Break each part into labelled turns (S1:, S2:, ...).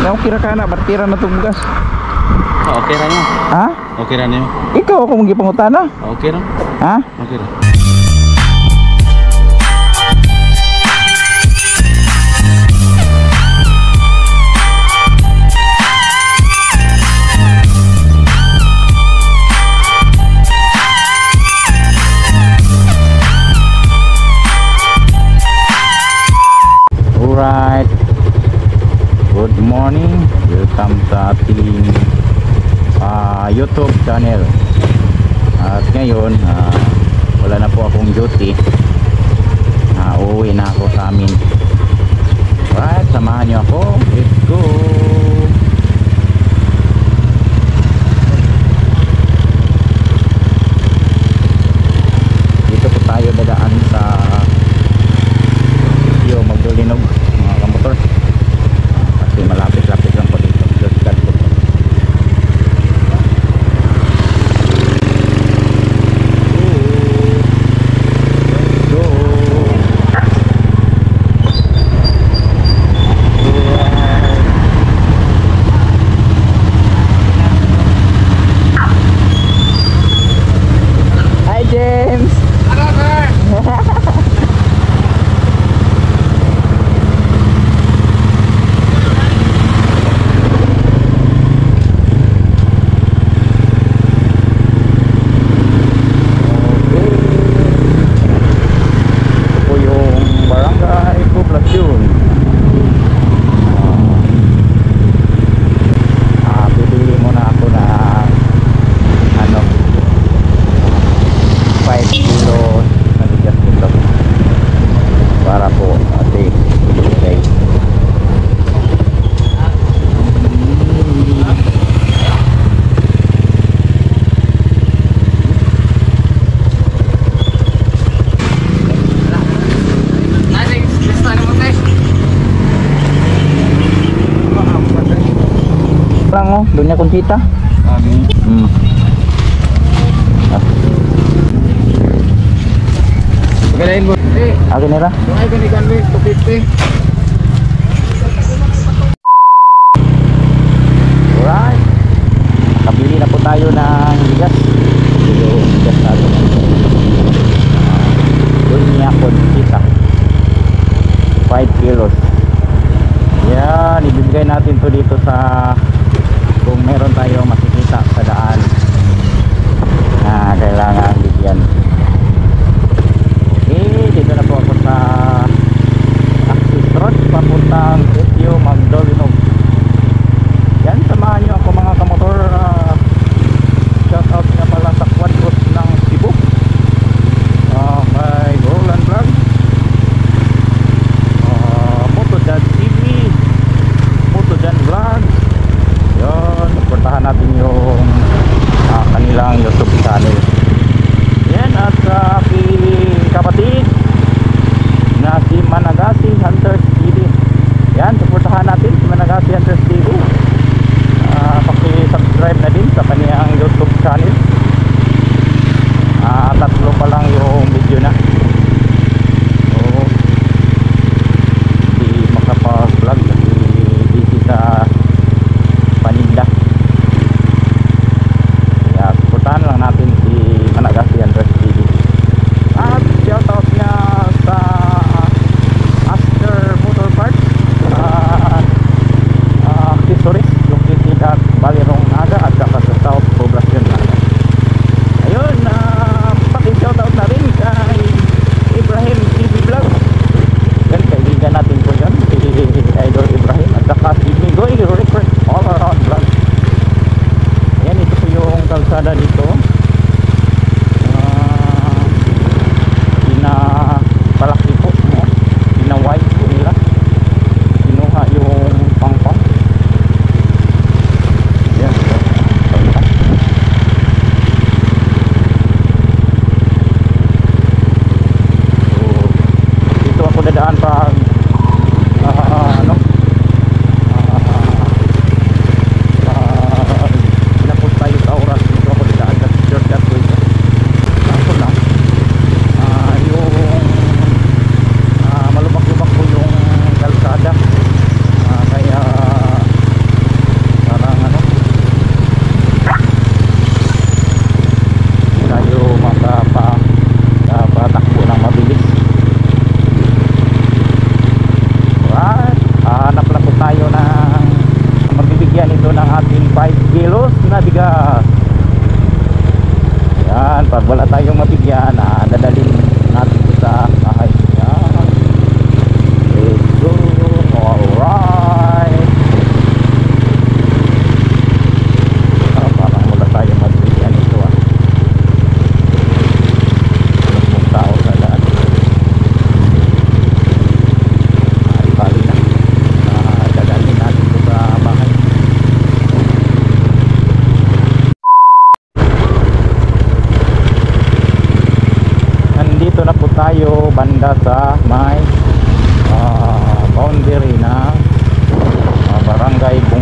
S1: okay ra ka na, bartira na itong bugas.
S2: Okay ra niyo.
S1: Ha?
S2: Okay ra niyo.
S1: Ikaw ako mong gipangutana.
S2: Okay ra.
S1: Ha?
S2: Okay ra.
S1: Alright, good morning, welcome sa ating YouTube channel. At ngayon wala na po akong duty, uuwi na ako sa amin. Alright, samahan nyo ako, let's go. Dito po tayo dadaan sa Magdulinog mga kamotor, kasi malapit-lapit lang po dito. Shortcut po. Go. Hi James.
S2: Hello sir.
S1: Doña Conchita.
S2: Pagkalain mo.
S1: Akin nila.
S2: Ay ganigan mo 250.
S1: Alright, nakabili na po tayo ng bigas. Yung bigas natin, Doña Conchita 5 kilos. Yan, ibibigay natin to dito sa, kung meron tayong makikita sa daan na kailangan bigyan. Okay, dito na po ako sa Access Road papuntang Sitio Magdulinog. Yan, samahan nyo ako mga kamotor. Shout out nga pala sa Quadros ng Cebu, kay Roland Vlog, Motojan TV, Motojan Vlog. Yun, puntahan natin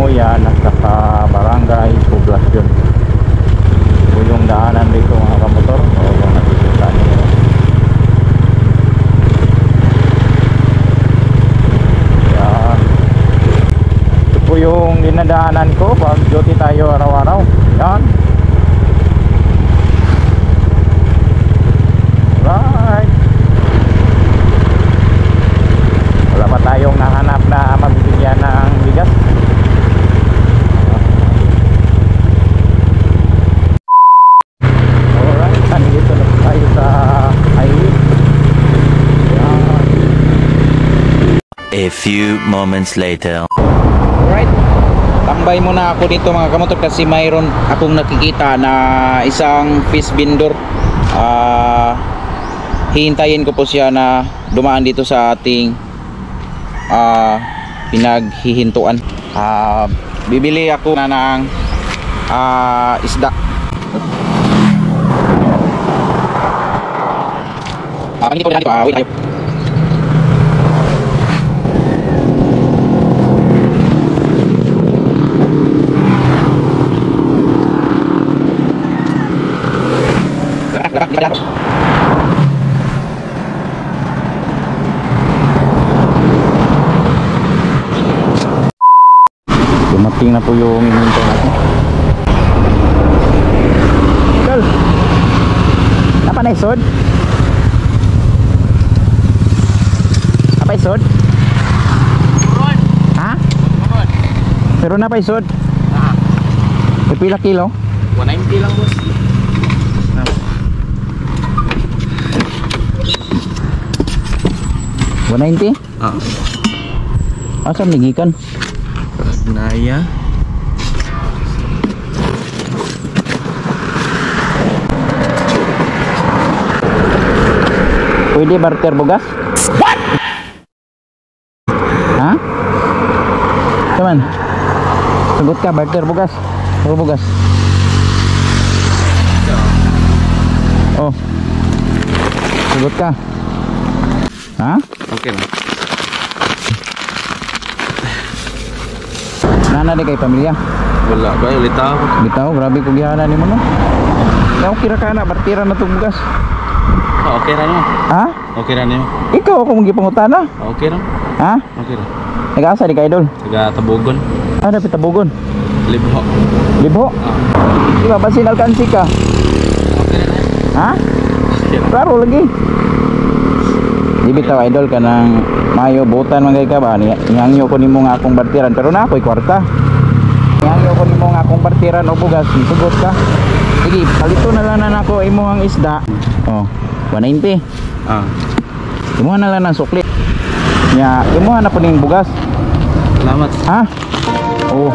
S1: Damuyan at saka Barangay Poblasyon. Ito yung daanan dito mga kamotor. O yung nakikita niyo. Yan. Ito po yung dinadaanan ko pag duty tayo araw-araw. Yan. Right. Wala pa tayong nahanap na mabibigyan ng bigas. Alright, nandito na tayo sa highway. Yan.
S3: A few moments later.
S4: Alright, tambay muna ako dito mga kamotor kasi mayroon akong nakikita na isang fish vendor. Hihintayin ko po siya na dumaan dito sa ating pinaghihintuan. Bibili ako na ng isda. Hindi ko na dito, wait tayo.
S1: Dumating na po yung ininto natin. Tol, apa na isod? Apa isod? Ha? Pero na pa isod? Pila kilo?
S4: 190 lang boss.
S1: 190? Asa nigikan?
S4: Naya.
S1: Pwede barter bugas? What? Ha? Cuman. Sagot ka barter bugas. Puro bugas. Oh. Sagot ka. Ha?
S4: Okay na.
S1: Nana di kay pamilya.
S4: Wala ba ulit ako?
S1: Bitaw, grabe ko gihanan ni mo no. Kau kira ka na bartira na tong bugas.
S4: Okay ra no.
S1: Ha?
S4: Okay ra niyo.
S1: Ikaw ako mong gipangutana.
S4: Okay ra.
S1: Ha?
S4: Okay ra.
S1: Nag-asa di kay idol.
S4: Taga Tabugon.
S1: Ano pitabugon?
S4: Libho.
S1: Libho. Di ba basin alkansi ka?
S4: Okay ra.
S1: Ha? Klaro lagi. Di bitaw idol ka ng mayo butan man kay ka ba? Nihangyo ko nimo nga akong bartiran pero na ako'y kwarta. Nihangyo ko nimo nga akong bartiran o bugas, sugot ka. Sige, palito na lang na nako imo ang isda. Oh, 190. Imo na lang ng sukli. Nya, imo na po ning bugas.
S4: Salamat.
S1: Ha? Oh.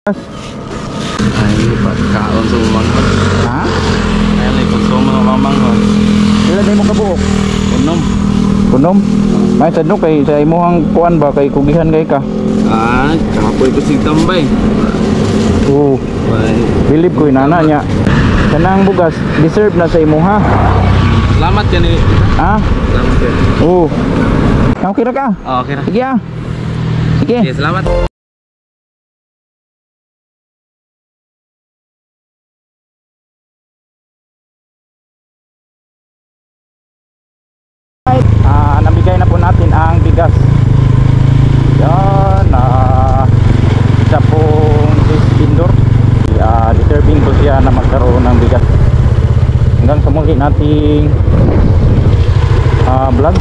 S4: Ay, pagkaon sa umang.
S1: Ha?
S4: Ay, may konsumo ng mamang ko.
S1: Ilan na mo kabuok?
S4: Unom.
S1: Kunom? May sadno kay sa imuhang kuan ba kay kugihan kay ka?
S4: Kapoy ko sig tambay.
S1: Oo.
S4: Ay,
S1: Bilib ko inana niya. Kanang bugas deserve na sa imuha.
S4: salamat yan eh.
S1: Ha?
S4: Salamat yan.
S1: Oo. Okay ra ka?
S4: Okay ra.
S1: Sige ah. Sige.
S4: Okay, salamat.
S1: Nabigay na po natin ang bigas. Yan. Isa pong vendor. Deserving po siya na magkaroon ng bigas. Hanggang sa muli nating vlog.